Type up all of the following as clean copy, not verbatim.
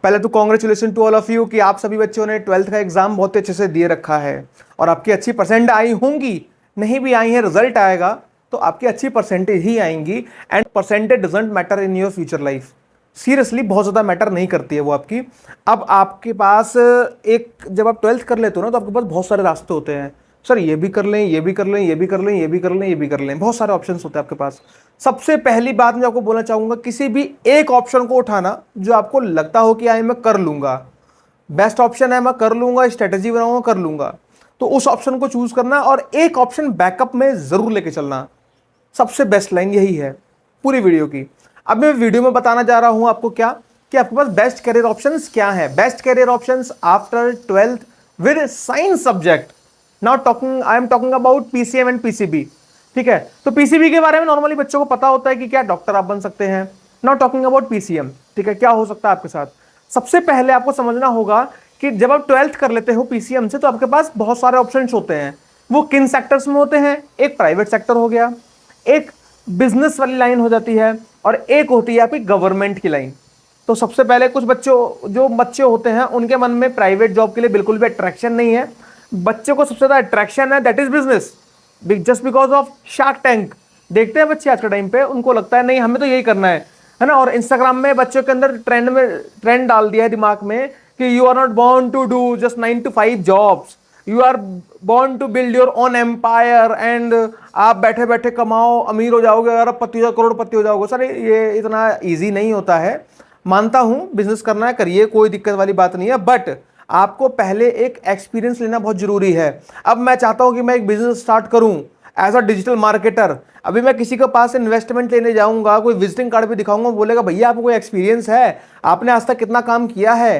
पहले तो congratulation to all of you कि आप सभी बच्चों ने 12th का एग्जाम बहुत अच्छे से दिए रखा है और आपकी अच्छी परसेंट आई होंगी। नहीं भी आई है, रिजल्ट आएगा तो आपकी अच्छी परसेंटेज ही आएंगी। And percentage doesn't matter in your future life. Seriously बहुत ज़्यादा मैटर नहीं करती है वो आपकी। अब आपके पास जब आप 12th कर लेते हो ना तो आपके पास बहुत सारे रास्ते होते हैं। सर ये भी कर लें, ये भी कर लें, ये भी कर लें, ये भी कर लें, ये भी कर लें, बहुत सारे ऑप्शंस होते हैं आपके पास। सबसे पहली बात मैं आपको बोलना चाहूंगा, किसी भी एक ऑप्शन को उठाना जो आपको लगता हो कि मैं कर लूंगा, बेस्ट ऑप्शन है, मैं कर लूंगा, स्ट्रेटेजी बनाऊंगा, कर लूंगा, तो उस ऑप्शन को चूज करना और एक ऑप्शन बैकअप में जरूर लेके चलना। सबसे बेस्ट लाइन यही है पूरी वीडियो की। अब मैं वीडियो में बताना जा रहा हूं आपको क्या कि आपके पास बेस्ट करियर ऑप्शंस क्या है। Best career options after 12th with science subject. Now I am talking about PCM and PCB. ठीक है, तो पीसीबी के बारे में नॉर्मली बच्चों को पता होता है कि क्या डॉक्टर आप बन सकते हैं। नाउ टॉकिंग अबाउट पीसीएम, ठीक है, क्या हो सकता है आपके साथ। सबसे पहले आपको समझना होगा कि जब आप 12th कर लेते हो पीसीएम से तो आपके पास बहुत सारे ऑप्शंस होते हैं। वो किन सेक्टर्स में होते हैं? एक प्राइवेट सेक्टर हो गया, एक बिजनेस वाली लाइन हो जाती है और एक होती है आपकी गवर्नमेंट की लाइन। तो सबसे पहले कुछ जो बच्चे होते हैं उनके मन में प्राइवेट जॉब के लिए बिल्कुल भी अट्रैक्शन नहीं है। बच्चे को सबसे ज्यादा अट्रैक्शन है that is business, just because of shark tank. देखते हैं बच्चे आज के टाइम पे, उनको लगता है नहीं हमें तो यही करना है ना। और इंस्टाग्राम में बच्चों के अंदर ट्रेंड डाल दिया है दिमाग में कि you are not born to do just 9 to 5 jobs, you are born to build your own empire and आप बैठे बैठे कमाओ, अमीर हो जाओगे, अरबपति हो, करोड़पति हो जाओगे। सर ये इतना ईजी नहीं होता है। मानता हूं बिजनेस करना है, करिए, कोई दिक्कत वाली बात नहीं है, बट आपको पहले एक एक्सपीरियंस लेना बहुत जरूरी है। अब मैं चाहता हूं कि मैं एक बिजनेस स्टार्ट करूं एज अ डिजिटल मार्केटर। अभी मैं किसी के पास इन्वेस्टमेंट लेने जाऊंगा, कोई विजिटिंग कार्ड भी दिखाऊंगा, बोलेगा भैया आपको कोई एक्सपीरियंस है, आपने आज तक कितना काम किया है।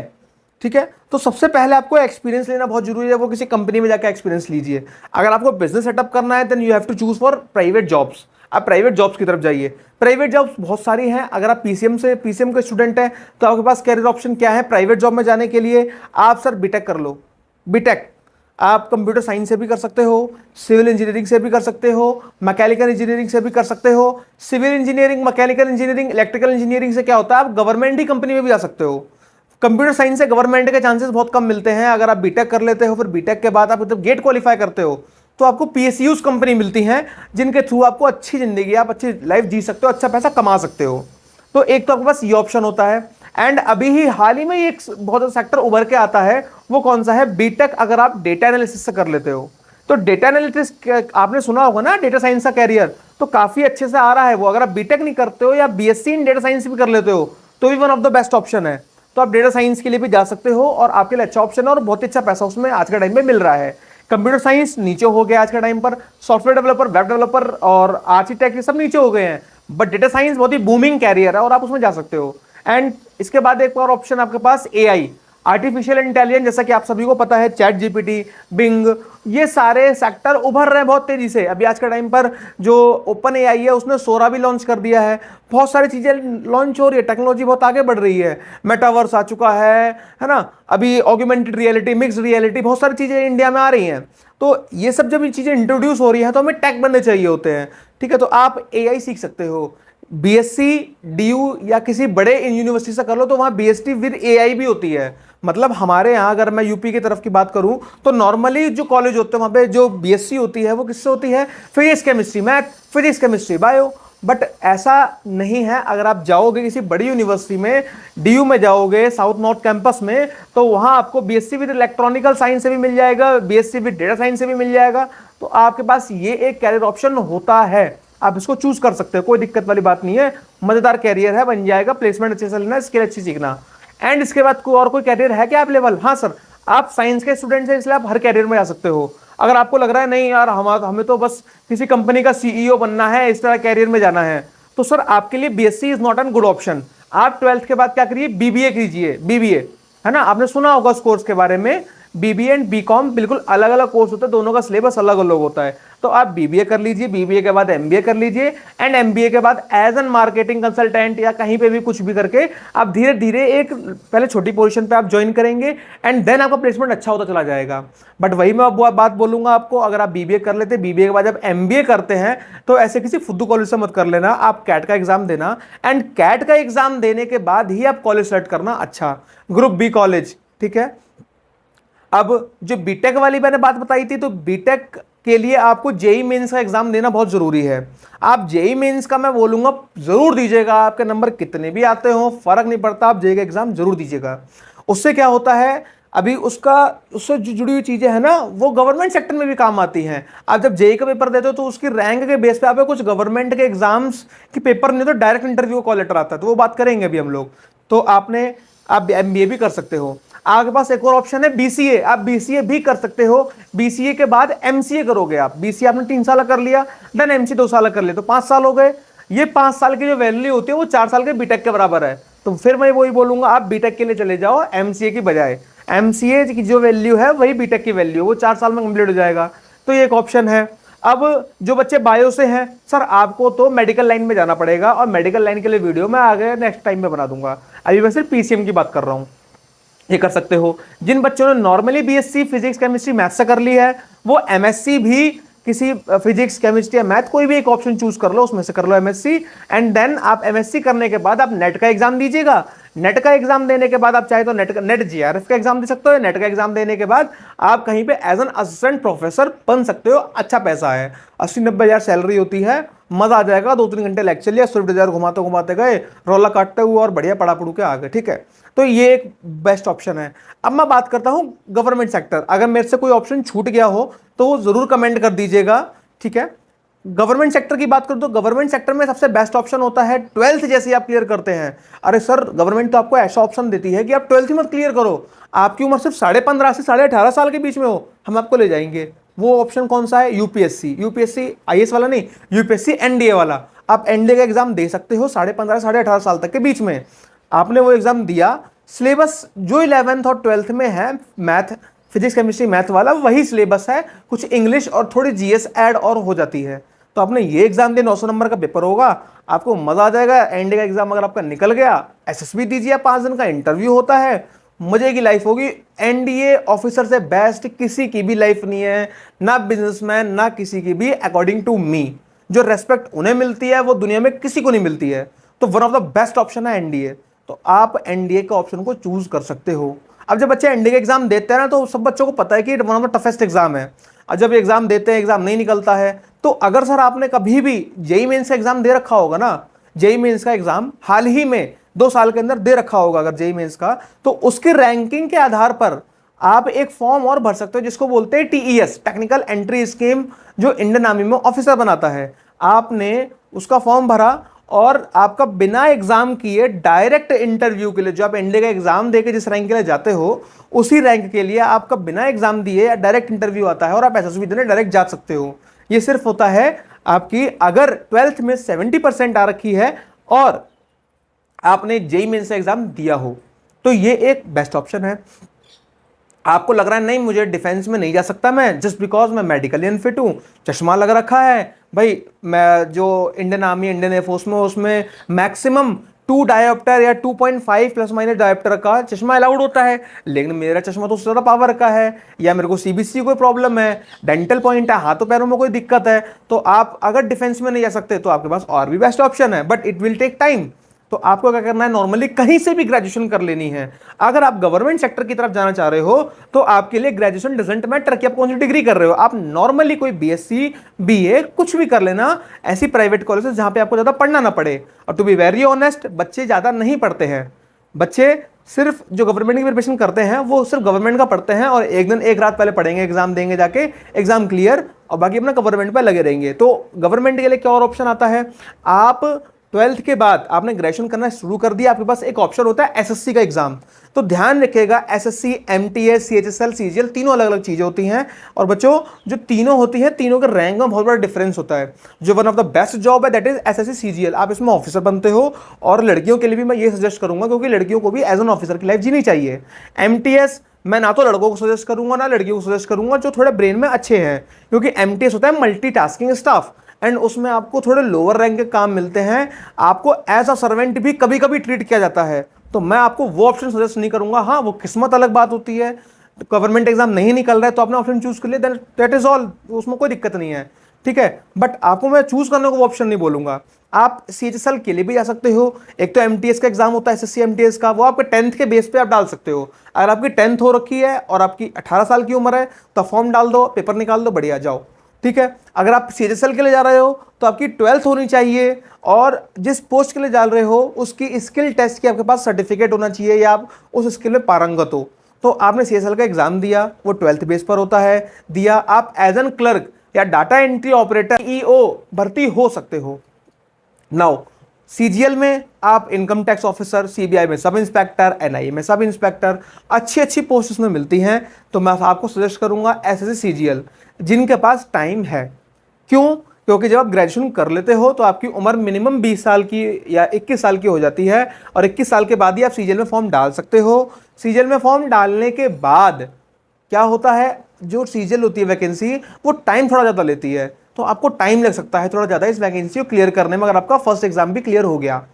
ठीक है, तो सबसे पहले आपको एक्सपीरियंस लेना बहुत जरूरी है। वो किसी कंपनी में जाकर एक्सपीरियंस लीजिए। अगर आपको बिजनेस सेटअप करना है then you have to choose for private jobs. आप प्राइवेट जॉब्स की तरफ जाइए। प्राइवेट जॉब्स बहुत सारी हैं। अगर आप पीसीएम के स्टूडेंट हैं तो आपके पास कैरियर ऑप्शन क्या है प्राइवेट जॉब में जाने के लिए? आप सर बीटेक कर लो। बीटेक आप कंप्यूटर साइंस से भी कर सकते हो, सिविल इंजीनियरिंग से भी कर सकते हो, मैकेनिकल इंजीनियरिंग से भी कर सकते हो। Civil engineering, mechanical engineering, electrical engineering से क्या होता है, आप गवर्नमेंट ही कंपनी में भी जा सकते हो। कंप्यूटर साइंस से गवर्नमेंट के चांसेस बहुत कम मिलते हैं। अगर आप बीटेक कर लेते हो, फिर बीटेक के बाद आप जब गेट क्वालिफाई करते हो तो आपको पीएसयूज कंपनी मिलती हैं जिनके थ्रू आपको अच्छी जिंदगी, आप अच्छी लाइफ जी सकते हो, अच्छा पैसा कमा सकते हो। तो एक तो आपके पास ये ऑप्शन होता है। एंड अभी ही हाल ही में एक बहुत सेक्टर उभर के आता है, वो कौन सा है? बीटेक अगर आप डेटा एनालिसिस से कर लेते हो तो डेटा एनालिटिक्स आपने सुना होगा ना, डेटा साइंस का कैरियर तो काफी अच्छे से आ रहा है वो। अगर आप बीटेक नहीं करते हो या बीएससी इन डेटा साइंस भी कर लेते हो तो भी one of the best option है। तो आप डेटा साइंस के लिए भी जा सकते हो और आपके लिए अच्छा ऑप्शन है और बहुत ही अच्छा पैसा उसमें आज के टाइम पे मिल रहा है। कंप्यूटर साइंस नीचे हो गया आज के टाइम पर, सॉफ्टवेयर डेवलपर, वेब डेवलपर और आर्किटेक्ट ये सब नीचे हो गए हैं, बट डेटा साइंस बहुत ही बूमिंग कैरियर है और आप उसमें जा सकते हो। एंड इसके बाद एक और ऑप्शन आपके पास एआई, आर्टिफिशियल इंटेलिजेंस, जैसा कि आप सभी को पता है, चैट जीपीटी, बिंग, ये सारे सेक्टर उभर रहे हैं बहुत तेजी से। अभी आज के टाइम पर जो ओपन एआई है उसने सोरा भी लॉन्च कर दिया है। बहुत सारी चीजें लॉन्च हो रही है, टेक्नोलॉजी बहुत आगे बढ़ रही है। मेटावर्स आ चुका है ना, अभी ऑग्मेंटेड रियलिटी, मिक्स्ड रियलिटी, बहुत सारी चीजें इंडिया में आ रही हैं। तो ये सब जब ये चीजें इंट्रोड्यूस हो रही है तो हमें टेक बनने चाहिए होते हैं। ठीक है, तो आप एआई सीख सकते हो, बीएससी डीयू या किसी बड़े यूनिवर्सिटी से कर लो तो वहां बीएससी विद एआई भी होती है। मतलब हमारे यहाँ अगर मैं यूपी की तरफ की बात करूं तो नॉर्मली जो कॉलेज होते हैं वहां पे जो बीएससी होती है वो किससे होती है? Physics chemistry, math, physics chemistry, bio. But ऐसा नहीं है। अगर आप जाओगे किसी बड़ी यूनिवर्सिटी में, डीयू में जाओगे, साउथ नॉर्थ कैंपस में, तो वहां आपको बीएससी विद इलेक्ट्रॉनिकल साइंस से भी मिल जाएगा, बीएससी विद डेटा साइंस से भी मिल जाएगा। तो आपके पास ये एक कैरियर ऑप्शन होता है, आप इसको चूज कर सकते हो, कोई दिक्कत वाली बात नहीं है। मजेदार कैरियर है, बन जाएगा, प्लेसमेंट अच्छे से लेना, स्किल अच्छी सीखना। एंड इसके बाद कोई कैरियर है क्या अवेलेबल? हाँ सर, आप साइंस के स्टूडेंट हैं इसलिए आप हर कैरियर में जा सकते हो। अगर आपको लग रहा है नहीं यार हमें तो बस किसी कंपनी का सीईओ बनना है, इस तरह कैरियर में जाना है, तो सर आपके लिए BSc is not an good option. आप 12th के बाद क्या करिए? बीबीए कीजिए। बीबीए है ना, आपने सुना होगा उस कोर्स के बारे में। बीबीए एंड बीकॉम बिल्कुल अलग अलग कोर्स होता है, दोनों का सिलेबस अलग अलग होता है। तो आप बीबीए कर लीजिए, बीबीए के बाद एमबीए कर लीजिए, एंड एमबीए के बाद एज एन मार्केटिंग कंसल्टेंट या कहीं पे भी कुछ भी करके आप धीरे धीरे एक पहले छोटी पोजीशन पे आप ज्वाइन करेंगे, एंड देन आपका प्लेसमेंट अच्छा होता चला जाएगा। बट वही मैं अब बात बोलूंगा आपको, अगर आप बीबीए कर लेते, बीबीए के बाद जब एमबीए करते हैं तो ऐसे किसी फुद्दू कॉलेज से मत कर लेना, आप कैट का एग्जाम देना, एंड कैट का एग्जाम देने के बाद ही आप कॉलेज सेलेक्ट करना अच्छा, ग्रुप बी कॉलेज, ठीक है। अब जो बीटेक वाली मैंने बात बताई थी, तो बीटेक के लिए आपको जेई मेंस का एग्जाम देना बहुत जरूरी है। आप जेई मेंस का मैं बोलूंगा जरूर दीजिएगा, आपके नंबर कितने भी आते हो फर्क नहीं पड़ता, आप जेई का एग्जाम जरूर दीजिएगा। उससे क्या होता है, अभी उससे जो जुड़ी हुई चीजें हैं ना, वो गवर्नमेंट सेक्टर में भी काम आती हैं। आप जब जेई का पेपर देते हो तो उसकी रैंक के बेस पे आप कुछ गवर्नमेंट के एग्जाम्स की पेपर नहीं तो डायरेक्ट इंटरव्यू कॉल लेटर आता है, तो वो बात करेंगे अभी हम लोग। तो आप एमबीए भी कर सकते हो। आपके पास एक और ऑप्शन है बीसीए, आप बीसीए भी कर सकते हो। बीसीए के बाद एमसीए करोगे आप, बीसीए आपने 3 साल कर लिया, देन एमसीए 2 साल कर लिया, तो 5 साल हो गए। ये 5 साल की जो वैल्यू होती है वो 4 साल के बीटेक के बराबर है। तो फिर मैं वही बोलूंगा, आप बीटेक के लिए चले जाओ एमसीए की बजाय। एमसीए की जो वैल्यू है वही बीटेक की वैल्यू, वो 4 साल में कंप्लीट हो जाएगा। तो ये एक ऑप्शन है। अब जो बच्चे बायो से हैं, सर आपको तो मेडिकल लाइन में जाना पड़ेगा, और मेडिकल लाइन के लिए वीडियो मैं आगे नेक्स्ट टाइम में बना दूंगा, अभी मैं सिर्फ पीसीएम की बात कर रहा हूँ। ये कर सकते हो। जिन बच्चों ने normally BSc physics chemistry math से कर ली है, वो एमएससी भी किसी फिजिक्स केमिस्ट्री या मैथ कोई भी एक ऑप्शन चूज कर लो, उसमें से कर लो एमएससी, एंड देन आप एमएससी करने के बाद आप नेट का एग्जाम दीजिएगा। नेट का एग्जाम देने के बाद आप चाहे तो नेट जीआरएफ का एग्जाम दे सकते हो। नेट का एग्जाम देने के बाद आप कहीं पे एज एन असिस्टेंट प्रोफेसर बन सकते हो। अच्छा पैसा है, 80-90 हज़ार सैलरी होती है, मजा आ जाएगा। 2-3 घंटे लेक्चर लिया, स्विफ्ट डिजायर घुमाते घुमाते गए, रोला काटते हुए और बढ़िया पढ़ा पढ़ू के आ गए, ठीक है। तो ये एक बेस्ट ऑप्शन है। अब मैं बात करता हूं गवर्नमेंट सेक्टर। अगर मेरे से कोई ऑप्शन छूट गया हो तो वो जरूर कमेंट कर दीजिएगा, ठीक है। गवर्नमेंट सेक्टर की बात करूं तो गवर्नमेंट सेक्टर में सबसे बेस्ट ऑप्शन होता है 12th जैसे आप क्लियर करते हैं। अरे सर, गवर्नमेंट तो आपको ऐसा ऑप्शन देती है कि आप 12th ही मत क्लियर करो, आपकी उम्र सिर्फ 15.5 से 18.5 साल के बीच में हो, हम आपको ले जाएंगे। वो ऑप्शन कौन सा है? यूपीएससी आईएएस वाला नहीं, यूपीएससी एनडीए वाला। आप एनडीए का एग्जाम दे सकते हो 15.5 से 18 साल तक के बीच में। आपने वो एग्जाम दिया, सिलेबस जो 11th और 12th में है मैथ, फिजिक्स केमिस्ट्री मैथ वाला वही सिलेबस है, कुछ इंग्लिश और थोड़ी जीएस ऐड और हो जाती है। तो आपने ये एग्जाम दिया, 900 नंबर का पेपर होगा, आपको मजा आ जाएगा। एनडीए का एग्जाम अगर आपका निकल गया, एसएसबी दीजिए, 5 दिन का इंटरव्यू होता है, मजे की लाइफ होगी। एनडीए ऑफिसर से बेस्ट किसी की भी लाइफ नहीं है, ना बिजनेसमैन ना किसी की भी, अकॉर्डिंग टू मी। जो रेस्पेक्ट उन्हें मिलती है वो दुनिया में किसी को नहीं मिलती है। तो one of the best option है एनडीए। तो आप एनडीए के ऑप्शन को चूज कर सकते हो। अब जब बच्चे एनडीए का एग्जाम देते हैं ना, तो सब बच्चों को पता है कि one of the toughest exam है। और जब एग्जाम देते हैं, एग्जाम नहीं निकलता है, तो अगर सर आपने कभी भी जेई मेंस का एग्जाम दे रखा होगा ना, जेई मेंस का एग्जाम हाल ही में 2 साल के अंदर दे रखा होगा अगर जेई मेंस का, तो उसके रैंकिंग के आधार पर आप एक फॉर्म और भर सकते हो जिसको बोलते हैं टीईएस, टेक्निकल एंट्री स्कीम, जो इंडियन आर्मी में ऑफिसर बनाता है। आपने उसका फॉर्म भरा और आपका बिना एग्जाम किए डायरेक्ट इंटरव्यू के लिए, जो आप एनडीए का एग्जाम देके जिस रैंक के लिए जाते हो, उसी रैंक के लिए आपका बिना एग्जाम दिए डायरेक्ट इंटरव्यू आता है और आप एसएसबी देने डायरेक्ट जा सकते हो। ये सिर्फ होता है आपकी अगर 12th में 70% आ रखी है और आपने जेई मेंस एग्जाम दिया हो, तो ये एक बेस्ट ऑप्शन है। आपको लग रहा है नहीं मुझे डिफेंस में नहीं जा सकता मैं, जस्ट बिकॉज मैं मेडिकली अनफिट हूं, चश्मा लग रखा है भाई, मैं जो इंडियन आर्मी इंडियन एयरफोर्स में उसमें मैक्सिमम 2 डायोप्टर या 2.5 प्लस माइनस डायोप्टर का चश्मा अलाउड होता है, लेकिन मेरा चश्मा तो उससे ज़्यादा पावर का है, या मेरे को सीबीसी कोई प्रॉब्लम है, डेंटल पॉइंट है, हाथों पैरों में कोई दिक्कत है, तो आप अगर डिफेंस में नहीं जा सकते तो आपके पास और भी बेस्ट ऑप्शन है, but it will take time. तो आपको क्या करना है, नॉर्मली कहीं से भी ग्रेजुएशन कर लेनी है। अगर आप गवर्नमेंट सेक्टर की तरफ जाना चाह रहे हो तो आपके लिए ग्रेजुएशन डजंट मैटर कि आप कौन सी डिग्री कर रहे हो, आप नॉर्मली कोई बीएससी बीए कुछ भी कर लेना, ऐसी प्राइवेट कॉलेजेस जहां पे आपको ज्यादा पढ़ना ना पड़े। और टू बी वेरी ऑनेस्ट, बच्चे ज्यादा नहीं पढ़ते हैं, बच्चे सिर्फ जो गवर्नमेंट की प्रिपरेशन करते हैं वो सिर्फ गवर्नमेंट का पढ़ते हैं और एक दिन एक रात पहले पढ़ेंगे, एग्जाम देंगे जाके, एग्जाम क्लियर, और बाकी अपना गवर्नमेंट पे लगे रहेंगे। तो गवर्नमेंट के लिए क्या और ऑप्शन आता है, आप ट्वेल्थ के बाद आपने ग्रेजुएशन करना शुरू कर दिया, आपके पास एक ऑप्शन होता है एसएससी का एग्जाम। तो ध्यान रखिएगा, एसएससी, एमटीएस, सीएचएसएल, सीजीएल, तीनों अलग अलग चीजें होती हैं। और बच्चों जो तीनों होती हैं, तीनों के रैंक में बहुत बड़ा डिफरेंस होता है। जो one of the best job है दैट इज एसएससी सीजीएल, आप इसमें ऑफिसर बनते हो। और लड़कियों के लिए भी मैं ये सजेस्ट करूंगा, क्योंकि लड़कियों को भी एज एन ऑफिसर की लाइफ जीनी चाहिए। एमटीएस मैं ना तो लड़कों को सजेस्ट करूंगा ना लड़कियों को सजेस्ट करूंगा, जो थोड़े ब्रेन में अच्छे हैं, क्योंकि एमटीएस होता है मल्टीटास्किंग स्टाफ, एंड उसमें आपको थोड़े लोअर रैंक के काम मिलते हैं, आपको एज अ सर्वेंट भी कभी कभी ट्रीट किया जाता है। तो मैं आपको वो ऑप्शन सजेस्ट नहीं करूंगा। हाँ, वो किस्मत अलग बात होती है, गवर्नमेंट एग्जाम नहीं निकल रहा है तो आपने ऑप्शन चूज कर लिया, दैट इज ऑल, उसमें कोई दिक्कत नहीं है, ठीक है। बट आपको मैं चूज करने को वो ऑप्शन नहीं बोलूंगा। आप सीएचएसएल के लिए भी जा सकते हो। एक तो एमटीएस का एग्जाम होता है, एसएससी एमटीएस का, वो आपके 10th के बेस पे आप डाल सकते हो। अगर आपकी 10th हो रखी है और आपकी 18 साल की उम्र है तो फॉर्म डाल दो, पेपर निकाल दो, बढ़िया जाओ, ठीक है। अगर आप सीएचएसएल के लिए जा रहे हो तो आपकी 12th होनी चाहिए, और जिस पोस्ट के लिए जा रहे हो उसकी स्किल टेस्ट की आपके पास सर्टिफिकेट होना चाहिए, या आप उस स्किल में पारंगत हो। तो आपने सीएचएसएल का एग्जाम दिया, वो 12th बेस पर होता है, दिया, आप एज एन क्लर्क या डाटा एंट्री ऑपरेटर, ईओ भर्ती हो सकते हो। नाउ सीजीएल में आप इनकम टैक्स ऑफिसर, सीबीआई में सब इंस्पेक्टर, एनआईए में सब इंस्पेक्टर, अच्छी अच्छी पोस्ट उसमें मिलती हैं। तो मैं आपको सजेस्ट करूंगा एसएससी सीजीएल, जिनके पास टाइम है। क्यों? क्योंकि जब आप ग्रेजुएशन कर लेते हो तो आपकी उम्र मिनिमम 20 साल की या 21 साल की हो जाती है, और 21 साल के बाद ही आप सीजीएल में फॉर्म डाल सकते हो। सीजीएल में फॉर्म डालने के बाद क्या होता है, जो सीजीएल होती है वैकेंसी, वो टाइम थोड़ा ज़्यादा लेती है, तो आपको टाइम लग सकता है थोड़ा ज़्यादा इस वैकेंसी को क्लियर करने में, अगर आपका फर्स्ट एग्जाम भी क्लियर हो गया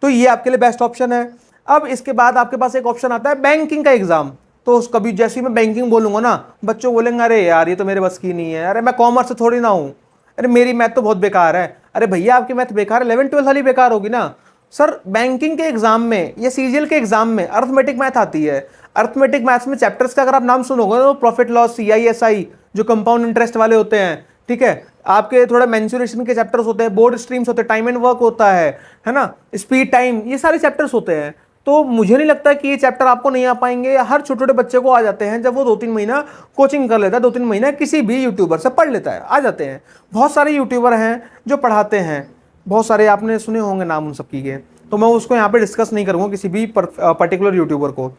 तो ये आपके लिए बेस्ट ऑप्शन है। अब इसके बाद आपके पास एक ऑप्शन आता है बैंकिंग का एग्जाम। तो कभी जैसे ही मैं बैंकिंग बोलूंगा ना, बच्चों बोलेंगे अरे यार ये तो मेरे बस की नहीं है, अरे मैं कॉमर्स से थोड़ी ना हूँ, अरे मेरी मैथ तो बहुत बेकार है। अरे भैया आपकी मैथ बेकार है, 11th-12th वाली बेकार होगी ना। सर बैंकिंग के एग्जाम में या सीजीएल के एग्जाम में अर्थमेटिक मैथ आती है। अर्थमेटिक मैथ्स में चैप्टर्स का अगर आप नाम सुनोगे तो प्रॉफिट लॉस, सीआईएसआई, जो कंपाउंड इंटरेस्ट वाले होते हैं, ठीक है, आपके थोड़ा मेंसुरेशन के चैप्टर्स होते हैं, बोर्ड स्ट्रीम्स होते हैं, टाइम एंड वर्क होता है ना, स्पीड टाइम, ये सारे चैप्टर्स होते हैं। तो मुझे नहीं लगता कि ये चैप्टर आपको नहीं आ पाएंगे। हर छोटे छोटे बच्चे को आ जाते हैं, जब वो 2-3 महीना कोचिंग कर लेता है, 2-3 महीना किसी भी यूट्यूबर से पढ़ लेता है, आ जाते हैं। बहुत सारे यूट्यूबर हैं जो पढ़ाते हैं, बहुत सारे आपने सुने होंगे नाम उन सबकी के, तो मैं उसको यहाँ पे डिस्कस नहीं करूँगा किसी भी पर्टिकुलर यूट्यूबर को।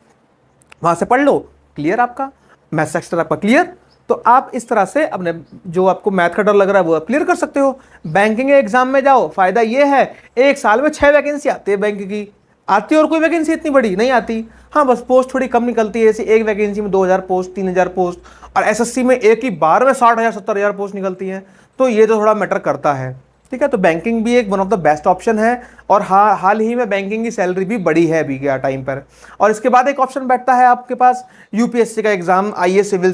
वहाँ से पढ़ लो, क्लियर आपका मैथ सेक्टर आपका क्लियर। तो आप इस तरह से अपने जो आपको मैथ का डर लग रहा है वो आप क्लियर कर सकते हो। बैंकिंग के एग्जाम में जाओ, फायदा ये है एक साल में 6 वैकेंसी आती है बैंक की, आती है, और कोई वैकेंसी इतनी बड़ी नहीं आती। हाँ बस पोस्ट थोड़ी कम निकलती है, जैसे एक वैकेंसी में 2000 पोस्ट, 3000 पोस्ट, और एसएससी में एक ही बार में 60,000 70,000 पोस्ट निकलती हैं। तो ये तो थोड़ा मैटर करता है, ठीक है। तो बैंकिंग भी एक one of the best option है, और हाल ही में बैंकिंग की सैलरी भी बढ़ी है अभी के टाइम पर। और इसके बाद एक ऑप्शन बैठता है आपके पास यूपीएससी का एग्जाम, आईएएस सिविल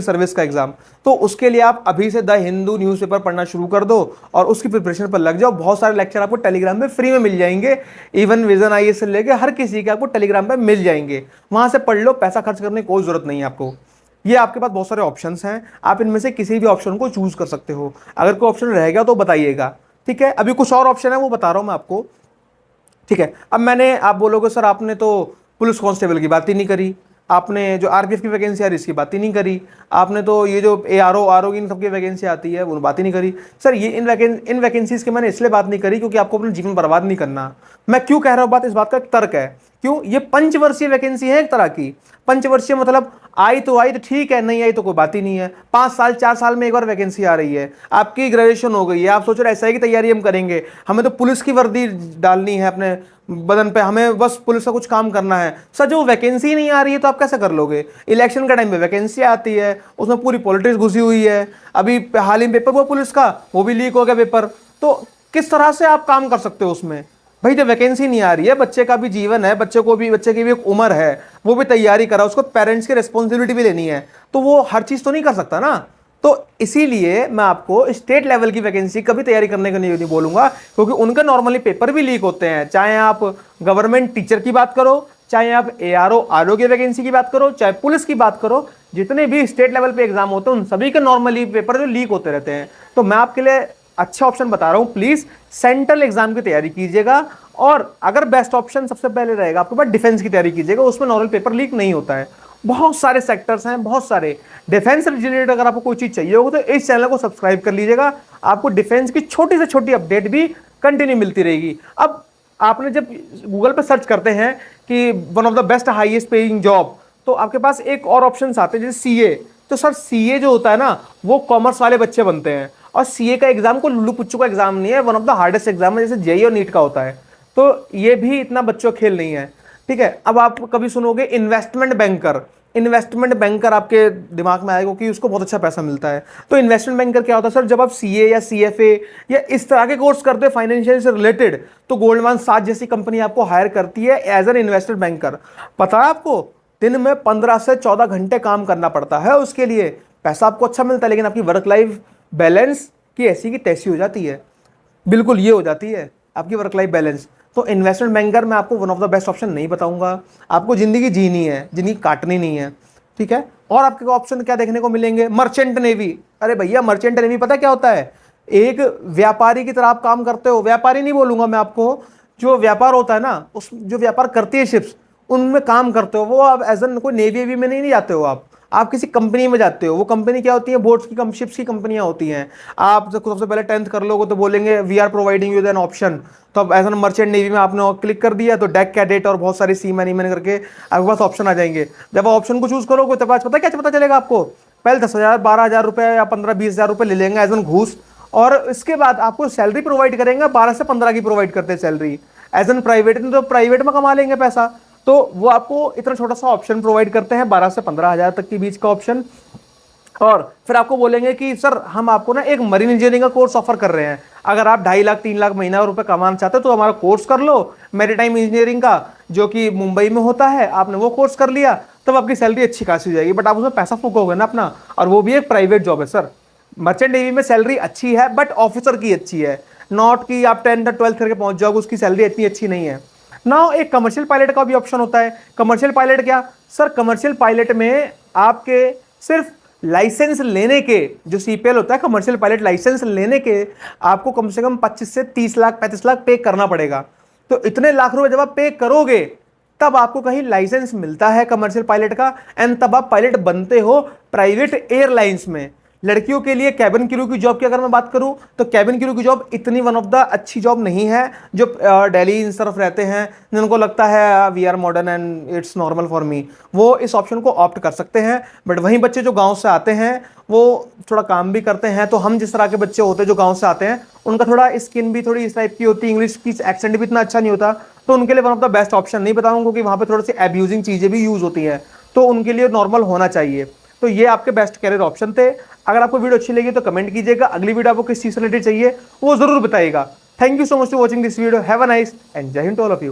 सर्विस का एग्जाम। तो उसके लिए आप अभी से द हिंदू न्यूज़पेपर पढ़ना शुरू कर दो और उसकी प्रिपरेशन पर लग जाओ। बहुत सारे लेक्चर आपको टेलीग्राम में फ्री में मिल जाएंगे, इवन विजन आईएएस से लेके हर किसी के आपको टेलीग्राम पर मिल जाएंगे, वहां से पढ़ लो, पैसा खर्च करने की कोई जरूरत नहीं है आपको। ये आपके पास बहुत सारे ऑप्शंस हैं, आप इनमें से किसी भी ऑप्शन को चूज कर सकते हो। अगर कोई ऑप्शन रहेगा तो बताइएगा, ठीक है। अभी कुछ और ऑप्शन है वो बता रहा हूं मैं आपको, ठीक है। अब आप बोलोगे सर आपने तो पुलिस कांस्टेबल की बात ही नहीं करी, आपने जो आरपीएफ की वैकेंसी आ रही इसकी बात ही नहीं करी, आपने तो ये जो आरओ की इन सबकी वैकेंसी आती है वो बात ही नहीं करी। सर ये इन वैकेंसीज की मैंने इसलिए बात नहीं करी क्योंकि आपको अपना जीवन बर्बाद नहीं करना। मैं क्यों कह रहा हूँ बात, इस बात का एक तर्क है। क्यों? ये पंचवर्षीय वैकेंसी है एक तरह की। पंचवर्षीय मतलब आई तो ठीक है, नहीं आई तो कोई बात ही नहीं है। 5 साल 4 साल में एक बार वैकेंसी आ रही है, आपकी ग्रेजुएशन हो गई है, आप सोच रहे एसआई की तैयारी हम करेंगे, हमें तो पुलिस की वर्दी डालनी है अपने बदन पे, हमें बस पुलिस का कुछ काम करना है। सर जो वैकेंसी नहीं आ रही है तो आप कैसे कर लोगे? इलेक्शन का टाइम पे वैकेंसी आती है, उसमें पूरी पॉलिटिक्स घुसी हुई है। अभी हाल ही पेपर हुआ पुलिस का, वो भी लीक हो गया पेपर, तो किस तरह से आप काम कर सकते हो उसमें? भाई जब वैकेंसी नहीं आ रही है, बच्चे का भी जीवन है, बच्चे की भी एक उम्र है, वो भी तैयारी करा, उसको पेरेंट्स की रिस्पॉन्सिबिलिटी भी लेनी है, तो वो हर चीज तो नहीं कर सकता ना। तो इसीलिए मैं आपको स्टेट लेवल की वैकेंसी कभी तैयारी करने का नहीं बोलूंगा, क्योंकि उनके नॉर्मली पेपर भी लीक होते हैं। चाहे आप गवर्नमेंट टीचर की बात करो, चाहे आप आरओ की वैकेंसी की बात करो, चाहे पुलिस की बात करो, जितने भी स्टेट लेवल पे एग्जाम होते हैं उन सभी के नॉर्मली पेपर जो लीक होते रहते हैं। तो मैं आपके लिए अच्छा ऑप्शन बता रहा हूं, प्लीज सेंट्रल एग्जाम की तैयारी कीजिएगा। और अगर बेस्ट ऑप्शन सबसे पहले रहेगा आपके पास, डिफेंस की तैयारी कीजिएगा, उसमें नॉर्मल पेपर लीक नहीं होता है। बहुत सारे सेक्टर्स हैं, बहुत सारे डिफेंस रिलेटेड। अगर आपको कोई चीज चाहिए होगा तो इस चैनल को सब्सक्राइब कर लीजिएगा, आपको डिफेंस की छोटी से छोटी अपडेट भी कंटिन्यू मिलती रहेगी। अब आपने जब गूगल पे सर्च करते हैं कि one of the best highest paying job, तो आपके पास एक और ऑप्शन आते हैं जैसे सीए। तो सर सीए जो होता है ना, वो कॉमर्स वाले बच्चे बनते हैं, और सीए का एग्जाम को लुल्लू पुच्चू का एग्जाम नहीं है, one of the hardest exam है जैसे जेई और नीट का होता है। तो ये भी इतना बच्चों खेल नहीं है, ठीक है। अब आप कभी सुनोगे इन्वेस्टमेंट बैंकर, इन्वेस्टमेंट बैंकर आपके दिमाग में आएगा कि उसको बहुत अच्छा पैसा मिलता है। तो इन्वेस्टमेंट बैंकर क्या होता है सर, जब आप सीए या सीएफए या इस तरह के कोर्स करते हैं फाइनेंशियल से रिलेटेड, तो गोल्डमैन साथ जैसी कंपनी आपको हायर करती है एज एन इन्वेस्टमेंट बैंकर। पता है आपको, दिन में 15 से 14 घंटे काम करना पड़ता है उसके लिए, पैसा आपको अच्छा मिलता है, लेकिन आपकी वर्क लाइफ बैलेंस की ऐसी की तैसी हो जाती है, बिल्कुल ये हो जाती है आपकी वर्क लाइफ बैलेंस। तो इन्वेस्टमेंट बैंकर मैं आपको one of the best option नहीं बताऊंगा, आपको जिंदगी जीनी है, जिंदगी काटनी नहीं है, ठीक है। और आपके ऑप्शन क्या देखने को मिलेंगे, मर्चेंट नेवी। अरे भैया मर्चेंट नेवी पता क्या होता है, एक व्यापारी की तरह आप काम करते हो, व्यापारी नहीं बोलूंगा मैं आपको, जो व्यापार होता है ना, उस जो व्यापार करती है शिप्स, उनमें काम करते हो। वो आप एज एन कोई नेवी वेवी में नहीं जाते हो, आप किसी कंपनी में जाते हो। वो कंपनी क्या होती है, बोट्स की शिप्स की कंपनियां होती हैं। आप जब सबसे पहले 10th कर लोगे तो बोलेंगे we are providing you an option, तो अब एज एन मर्चेंट नेवी में आपने क्लिक कर दिया तो डेक कैडेट और बहुत सारी सी मैन करके आपके पास ऑप्शन आ जाएंगे। जब आप ऑप्शन को चूज करोगे तो पता क्या पता चलेगा आपको, पहले 10,000 12,000 रुपये या 15-20,000 रुपये ले लेंगे एज एन घूस, और इसके बाद आपको सैलरी प्रोवाइड करेंगे 12 से 15 की प्रोवाइड करते हैं सैलरी एज एन प्राइवेट, तो प्राइवेट में कमा लेंगे पैसा। तो वो आपको इतना छोटा सा ऑप्शन प्रोवाइड करते हैं 12 से 15,000 तक के बीच का ऑप्शन, और फिर आपको बोलेंगे कि सर हम आपको ना एक मरीन इंजीनियरिंग का कोर्स ऑफर कर रहे हैं, अगर आप 2.5 लाख 3 लाख महीना रुपए कमाना चाहते हो तो हमारा कोर्स कर लो मैरीटाइम इंजीनियरिंग का, जो कि मुंबई में होता है। आपने वो कोर्स कर लिया तब आपकी सैलरी अच्छी खासी हो जाएगी, बट आप उसमें पैसा फूकोगे ना अपना, और वो भी एक प्राइवेट जॉब है सर। मर्चेंट नेवी में सैलरी अच्छी है बट ऑफिसर की अच्छी है, नॉट कि आप 10th 12th करके पहुंच जाओगे, उसकी सैलरी इतनी अच्छी नहीं है ना। एक कमर्शियल पायलट का भी ऑप्शन होता है। कमर्शियल पायलट क्या सर, कमर्शियल पायलट में आपके सिर्फ लाइसेंस लेने के, जो सीपीएल होता है कमर्शियल पायलट, लाइसेंस लेने के आपको कम से कम 25 से 30 लाख 35 लाख पे करना पड़ेगा। तो इतने लाख रुपए जब आप पे करोगे तब आपको कहीं लाइसेंस मिलता है कमर्शियल पायलट का, एंड तब आप पायलट बनते हो प्राइवेट एयरलाइंस में। लड़कियों के लिए कैबिन क्रू की जॉब की अगर मैं बात करूं तो कैबिन क्रू की जॉब इतनी वन ऑफ द अच्छी जॉब नहीं है। जो दिल्ली इन तरफ रहते हैं जिनको लगता है we are modern and it's normal for me, वो इस ऑप्शन को ऑप्ट कर सकते हैं। बट वहीं बच्चे जो गांव से आते हैं वो थोड़ा काम भी करते हैं, तो हम जिस तरह के बच्चे होते हैं जो गाँव से आते हैं उनका थोड़ा स्किन भी थोड़ी इस टाइप की होती है, इंग्लिश की एक्सेंट भी इतना अच्छा नहीं होता, तो उनके लिए one of the best option नहीं बताऊंगा, क्योंकि वहाँ पर थोड़ी सी एब्यूजिंग चीज़ें भी यूज़ होती हैं, तो उनके लिए नॉर्मल होना चाहिए। तो ये आपके बेस्ट कैरियर ऑप्शन थे। अगर आपको वीडियो अच्छी लगी तो कमेंट कीजिएगा, अगली वीडियो आपको किस चीज़ से रिलेटेड चाहिए वो जरूर बताइएगा। Thank you so much for watching this video, have a nice and Jai Hind to all of you.